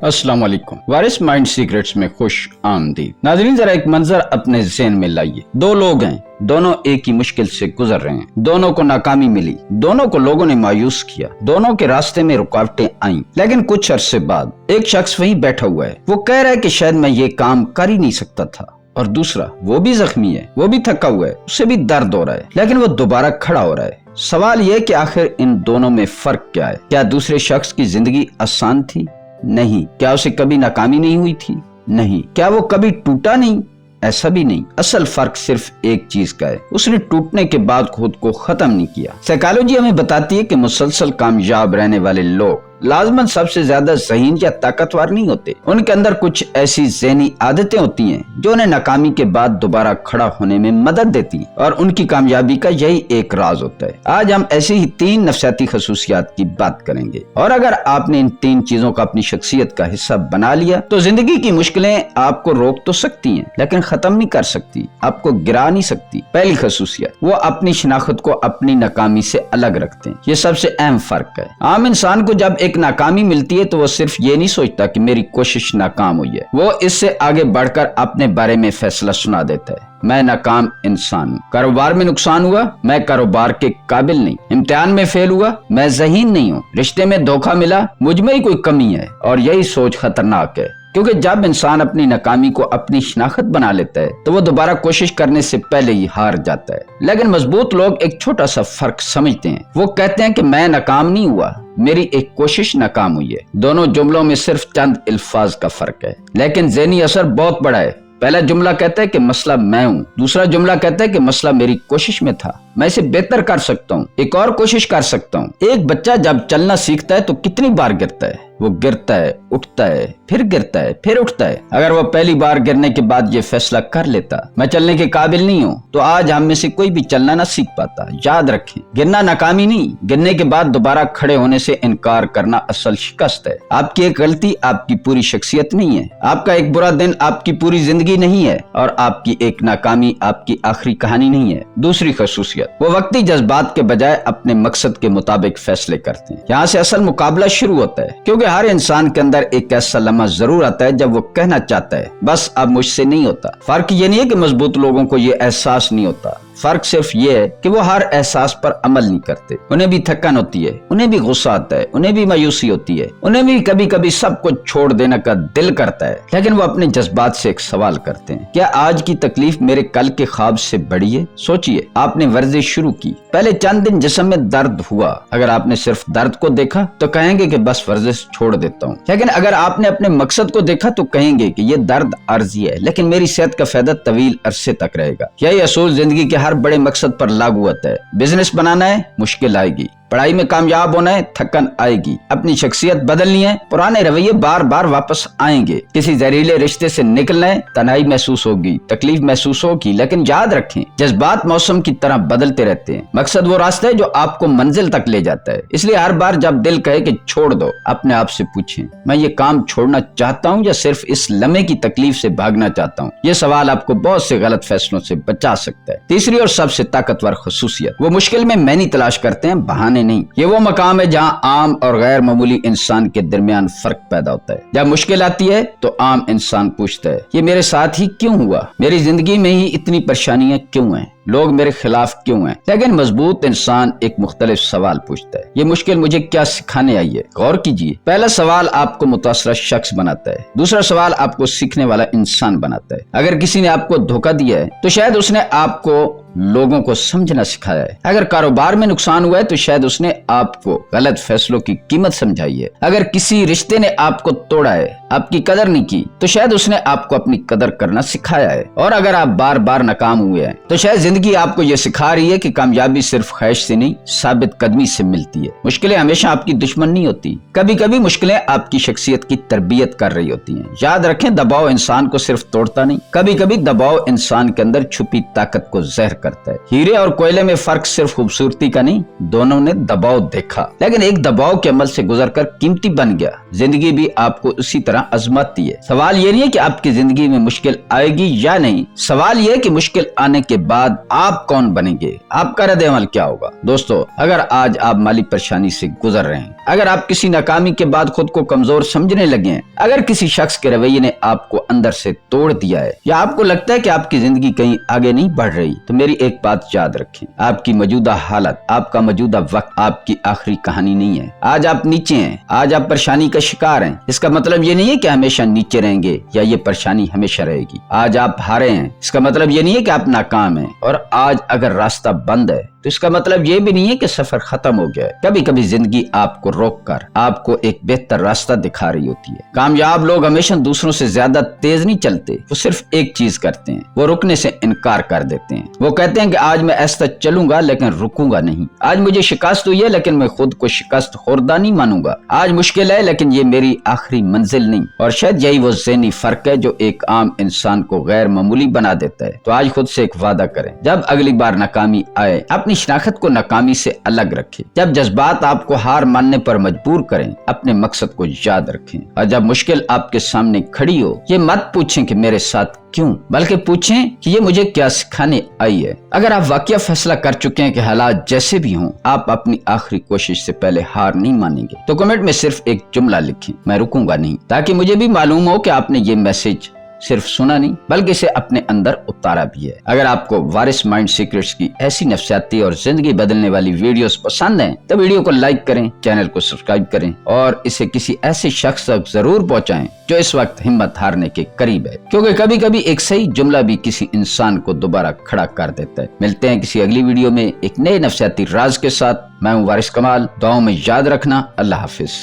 अस्सलाम वालेकुम। वारिस mind secrets में खुश आमदीद। नाज़रीन, जरा एक मंजर अपने ज़हन में लाइए। दो लोग हैं, दोनों एक ही मुश्किल से गुजर रहे हैं, दोनों को नाकामी मिली, दोनों को लोगों ने मायूस किया, दोनों के रास्ते में रुकावटें आईं। लेकिन कुछ अरसे बाद एक शख्स वहीं बैठा हुआ है, वो कह रहा है कि शायद मैं ये काम कर ही नहीं सकता था, और दूसरा वो भी जख्मी है, वो भी थका हुआ है, उसे भी दर्द हो रहा है, लेकिन वो दोबारा खड़ा हो रहा है। सवाल ये कि आखिर इन दोनों में फर्क क्या है? क्या दूसरे शख्स की जिंदगी आसान थी? नहीं। क्या उसे कभी नाकामी नहीं हुई थी? नहीं। क्या वो कभी टूटा नहीं? ऐसा भी नहीं। असल फर्क सिर्फ एक चीज का है, उसने टूटने के बाद खुद को खत्म नहीं किया। साइकोलॉजी हमें बताती है कि मुसलसल कामयाब रहने वाले लोग लाजमन सबसे ज्यादा ज़हीन या ताकतवर नहीं होते। उनके अंदर कुछ ऐसी ज़हनी आदतें होती हैं जो उन्हें नाकामी के बाद दोबारा खड़ा होने में मदद देती हैं, और उनकी कामयाबी का यही एक राज होता है। आज हम ऐसी ही 3 नफसियाती खसूसियात की बात करेंगे, और अगर आपने इन 3 चीजों का अपनी शख्सियत का हिस्सा बना लिया तो जिंदगी की मुश्किलें आपको रोक तो सकती हैं, लेकिन खत्म नहीं कर सकती, आपको गिरा नहीं सकती। पहली खसूसियत, वो अपनी शिनाख्त को अपनी नाकामी से अलग रखते हैं। ये सबसे अहम फर्क है। आम इंसान को जब एक नाकामी मिलती है तो वो सिर्फ ये नहीं सोचता कि मेरी कोशिश नाकाम हुई है, वो इससे आगे बढ़कर अपने बारे में फैसला सुना देता है। मैं नाकाम इंसान हूँ। कारोबार में नुकसान हुआ, मैं कारोबार के काबिल नहीं। इम्तिहान में फेल हुआ, मैं ज़हीन नहीं हूँ। रिश्ते में धोखा मिला, मुझ में ही कोई कमी है। और यही सोच खतरनाक है, क्योंकि जब इंसान अपनी नाकामी को अपनी शिनाख्त बना लेता है तो वो दोबारा कोशिश करने से पहले ही हार जाता है। लेकिन मजबूत लोग एक छोटा सा फर्क समझते हैं। वो कहते हैं कि मैं नाकाम नहीं हुआ, मेरी एक कोशिश नाकाम हुई है। दोनों जुमलों में सिर्फ चंद अल्फाज का फर्क है, लेकिन ज़हनी असर बहुत बड़ा है। पहला जुमला कहता है कि मसला मैं हूँ, दूसरा जुमला कहता है कि मसला मेरी कोशिश में था, मैं इसे बेहतर कर सकता हूँ, एक और कोशिश कर सकता हूँ। एक बच्चा जब चलना सीखता है तो कितनी बार गिरता है? वो गिरता है, उठता है, फिर गिरता है, फिर उठता है। अगर वो पहली बार गिरने के बाद ये फैसला कर लेता मैं चलने के काबिल नहीं हूँ, तो आज हम में से कोई भी चलना ना सीख पाता। याद रखें, गिरना नाकामी नहीं, गिरने के बाद दोबारा खड़े होने से इनकार करना असल शिकस्त है। आपकी एक गलती आपकी पूरी शख्सियत नहीं है, आपका एक बुरा दिन आपकी पूरी जिंदगी नहीं है, और आपकी एक नाकामी आपकी आखिरी कहानी नहीं है। दूसरी खसूसियत, वो वक्ती जज्बात के बजाय अपने मकसद के मुताबिक फैसले करते हैं। यहाँ से असल मुकाबला शुरू होता है, क्योंकि हर इंसान के अंदर एक ऐसा लम्हा जरूर आता है जब वो कहना चाहता है बस अब मुझसे नहीं होता। फर्क ये नहीं है कि मजबूत लोगों को ये एहसास नहीं होता, फर्क सिर्फ ये है कि वो हर एहसास पर अमल नहीं करते। उन्हें भी थकान होती है, उन्हें भी गुस्सा आता है, उन्हें भी मायूसी होती है, उन्हें भी कभी कभी सब कुछ छोड़ देने का दिल करता है, लेकिन वो अपने जज्बात से एक सवाल करते हैं, क्या आज की तकलीफ मेरे कल के ख्वाब से बड़ी है? सोचिए, आपने वर्जिश शुरू की, पहले चंद दिन जिस्म में दर्द हुआ। अगर आपने सिर्फ दर्द को देखा तो कहेंगे कि बस वर्जिश छोड़ देता हूँ, लेकिन अगर आपने अपने मकसद को देखा तो कहेंगे कि ये दर्द अर्जी है, लेकिन मेरी सेहत का फायदा तवील अरसे तक रहेगा। यही असूल जिंदगी के हर बड़े मकसद पर लागू होता है। बिजनेस बनाना है, मुश्किल आएगी। पढ़ाई में कामयाब होना है, थकन आएगी। अपनी शख्सियत बदलनी है, पुराने रवैये बार बार वापस आएंगे। किसी जहरीले रिश्ते से निकलना है, तन्हाई महसूस होगी, तकलीफ महसूस होगी, लेकिन याद रखें, जज्बात मौसम की तरह बदलते रहते हैं। मकसद वो रास्ता है जो आपको मंजिल तक ले जाता है। इसलिए हर बार जब दिल कहे कि छोड़ दो, अपने आप से पूछें, मैं ये काम छोड़ना चाहता हूँ या सिर्फ इस लम्हे की तकलीफ से भागना चाहता हूँ? ये सवाल आपको बहुत से गलत फैसलों से बचा सकता है। तीसरी और सबसे ताकतवर खसूसियत, वो मुश्किल में मैनी तलाश करते हैं, बहाने नहीं। ये वो मकाम है जहाँ आम और गैर मामूली इंसान के दरमियान फर्क पैदा होता है। जब मुश्किल आती है तो आम इंसान पूछता है, ये मेरे साथ ही क्यों हुआ? मेरी जिंदगी में ही इतनी परेशानियां क्यों हैं? लोग मेरे खिलाफ क्यों हैं? लेकिन मजबूत इंसान एक मुख्तलिफ सवाल पूछता है, ये मुश्किल मुझे क्या सिखाने आई है? गौर कीजिए, पहला सवाल आपको मुतासरा शख्स बनाता है, दूसरा सवाल आपको सीखने वाला इंसान बनाता है। अगर किसी ने आपको धोखा दिया है तो शायद उसने आपको लोगों को समझना सिखाया है। अगर कारोबार में नुकसान हुआ है तो शायद उसने आपको गलत फैसलों की कीमत समझाई है। अगर किसी रिश्ते ने आपको तोड़ा है, आपकी कदर नहीं की, तो शायद उसने आपको अपनी कदर करना सिखाया है। और अगर आप बार बार नाकाम हुए हैं तो शायद जिंदगी आपको ये सिखा रही है कि कामयाबी सिर्फ ख्वाहिश से नहीं, साबित कदमी से मिलती है। मुश्किलें हमेशा आपकी दुश्मन नहीं होती, कभी कभी मुश्किलें आपकी शख्सियत की तरबियत कर रही होती हैं। याद रखें, दबाव इंसान को सिर्फ तोड़ता नहीं, कभी कभी दबाव इंसान के अंदर छुपी ताकत को जहर करता है। हीरे और कोयले में फर्क सिर्फ खूबसूरती का नहीं, दोनों ने दबाव देखा, लेकिन एक दबाव के अमल से गुजरकर कीमती बन गया। जिंदगी भी आपको उसी तरह आजमाती है। सवाल ये नहीं है कि आपकी जिंदगी में मुश्किल आएगी या नहीं, सवाल ये है कि मुश्किल आने के बाद आप कौन बनेंगे, आपका रद्द अमल क्या होगा। दोस्तों, अगर आज आप माली परेशानी से गुजर रहे हैं, अगर आप किसी नाकामी के बाद खुद को कमजोर समझने लगे हैं, अगर किसी शख्स के रवैये ने आपको अंदर से तोड़ दिया है, या आपको लगता है कि आपकी जिंदगी कहीं आगे नहीं बढ़ रही, तो मेरी एक बात याद रखें, आपकी मौजूदा हालत, आपका मौजूदा वक्त आपकी आखिरी कहानी नहीं है। आज आप नीचे हैं, आज आप परेशानी का शिकार हैं, इसका मतलब ये नहीं है कि हमेशा नीचे रहेंगे या ये परेशानी हमेशा रहेगी। आज आप हारे हैं, इसका मतलब ये नहीं है कि आप नाकाम हैं, और आज अगर रास्ता बंद है तो इसका मतलब ये भी नहीं है कि सफर खत्म हो गया है। कभी कभी जिंदगी आपको रोककर आपको एक बेहतर रास्ता दिखा रही होती है। कामयाब लोग हमेशा दूसरों से ज्यादा तेज नहीं चलते, वो सिर्फ एक चीज करते हैं, वो रुकने से इनकार कर देते हैं। वो कहते हैं कि आज मैं ऐसा चलूंगा लेकिन रुकूंगा नहीं, आज मुझे शिकस्त हुई है लेकिन मैं खुद को शिकस्त खोरदा नहीं मानूंगा, आज मुश्किल है लेकिन ये मेरी आखिरी मंजिल नहीं। और शायद यही वो ज़हनी फर्क है जो एक आम इंसान को गैर मामूली बना देता है। तो आज खुद से एक वादा करें, जब अगली बार नाकामी आए अपनी शनाख्त को नाकामी से अलग रखें, जब जज्बात आपको हार मानने पर मजबूर करें अपने मकसद को याद रखें, और जब मुश्किल आपके सामने खड़ी हो ये मत पूछें कि मेरे साथ क्यों, बल्कि पूछें कि ये मुझे क्या सिखाने आई है। अगर आप वाकई फैसला कर चुके हैं कि हालात जैसे भी हों आप अपनी आखिरी कोशिश से पहले हार नहीं मानेंगे, तो कमेंट में सिर्फ एक जुमला लिखें, मैं रुकूंगा नहीं, ताकि मुझे भी मालूम हो कि आपने ये मैसेज सिर्फ सुना नहीं बल्कि इसे अपने अंदर उतारा भी है। अगर आपको वारिस माइंड सीक्रेट्स की ऐसी नफसियाती और जिंदगी बदलने वाली वीडियोस पसंद हैं तो वीडियो को लाइक करें, चैनल को सब्सक्राइब करें और इसे किसी ऐसे शख्स तक जरूर पहुंचाएं जो इस वक्त हिम्मत हारने के करीब है, क्योंकि कभी कभी एक सही जुमला भी किसी इंसान को दोबारा खड़ा कर देता है। मिलते हैं किसी अगली वीडियो में एक नए नफसियाती राज के साथ। मैं हूँ वारिस कमाल, दुआओं में याद रखना। अल्लाह हाफिज।